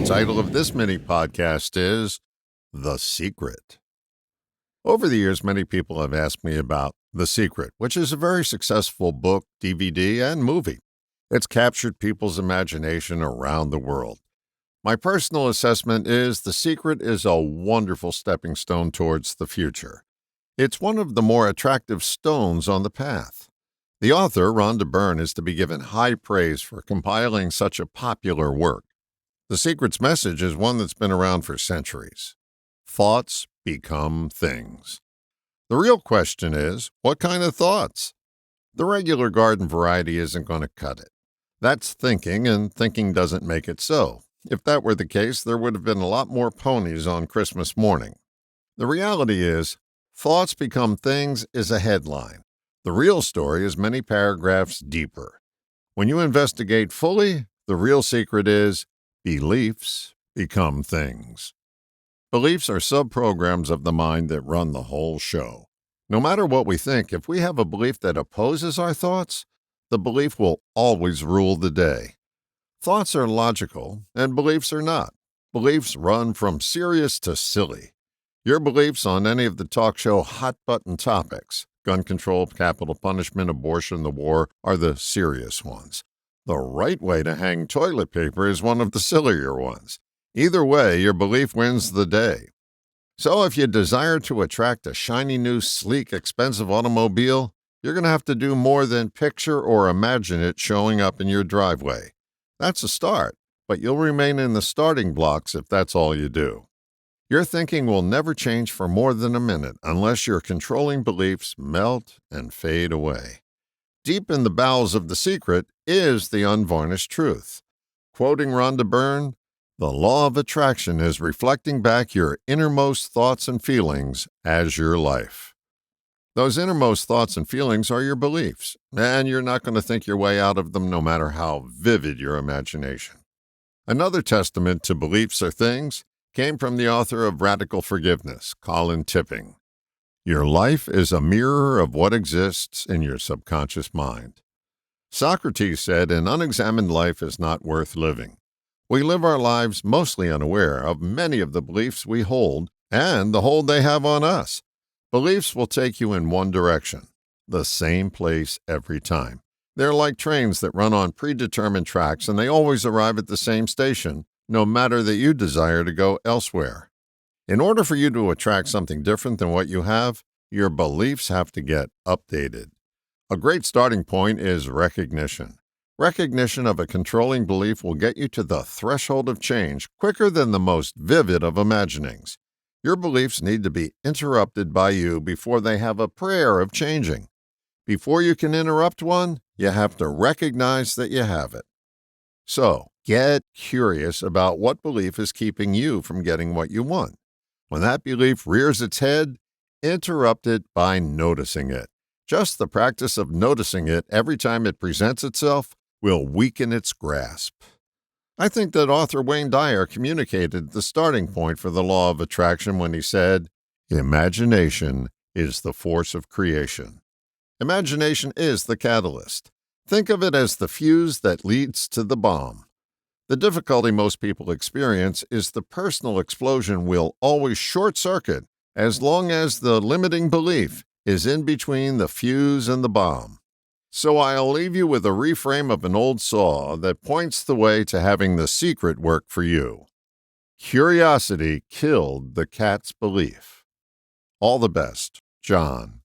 title of this mini podcast is The Secret. Over the years, many people have asked me about The Secret, which is a very successful book, DVD, and movie. It's captured people's imagination around the world. My personal assessment is The Secret is a wonderful stepping stone towards the future. It's one of the more attractive stones on the path. The author, Rhonda Byrne, is to be given high praise for compiling such a popular work. The Secret's message is one that's been around for centuries. Thoughts become things. The real question is, what kind of thoughts? The regular garden variety isn't going to cut it. That's thinking, and thinking doesn't make it so. If that were the case, there would have been a lot more ponies on Christmas morning. The reality is, thoughts become things is a headline. The real story is many paragraphs deeper. When you investigate fully, the real secret is beliefs become things. Beliefs are sub-programs of the mind that run the whole show. No matter what we think, if we have a belief that opposes our thoughts, the belief will always rule the day. Thoughts are logical, and beliefs are not. Beliefs run from serious to silly. Your beliefs on any of the talk show hot-button topics, gun control, capital punishment, abortion, the war, are the serious ones. The right way to hang toilet paper is one of the sillier ones. Either way, your belief wins the day. So if you desire to attract a shiny new, sleek, expensive automobile, you're going to have to do more than picture or imagine it showing up in your driveway. That's a start, but you'll remain in the starting blocks if that's all you do. Your thinking will never change for more than a minute unless your controlling beliefs melt and fade away. Deep in the bowels of The Secret is the unvarnished truth. Quoting Rhonda Byrne, "The law of attraction is reflecting back your innermost thoughts and feelings as your life." Those innermost thoughts and feelings are your beliefs, and you're not going to think your way out of them no matter how vivid your imagination. Another testament to beliefs are things came from the author of Radical Forgiveness, Colin Tipping. Your life is a mirror of what exists in your subconscious mind. Socrates said, "An unexamined life is not worth living." We live our lives mostly unaware of many of the beliefs we hold and the hold they have on us. Beliefs will take you in one direction, the same place every time. They're like trains that run on predetermined tracks, and they always arrive at the same station, no matter that you desire to go elsewhere. In order for you to attract something different than what you have, your beliefs have to get updated. A great starting point is recognition. Recognition of a controlling belief will get you to the threshold of change quicker than the most vivid of imaginings. Your beliefs need to be interrupted by you before they have a prayer of changing. Before you can interrupt one, you have to recognize that you have it. So, get curious about what belief is keeping you from getting what you want. When that belief rears its head, interrupt it by noticing it. Just the practice of noticing it every time it presents itself will weaken its grasp. I think that author Wayne Dyer communicated the starting point for the law of attraction when he said, "Imagination is the force of creation." Imagination is the catalyst. Think of it as the fuse that leads to the bomb. The difficulty most people experience is the personal explosion will always short-circuit as long as the limiting belief is in between the fuse and the bomb. So I'll leave you with a reframe of an old saw that points the way to having The Secret work for you. Curiosity killed the cat's belief. All the best, John.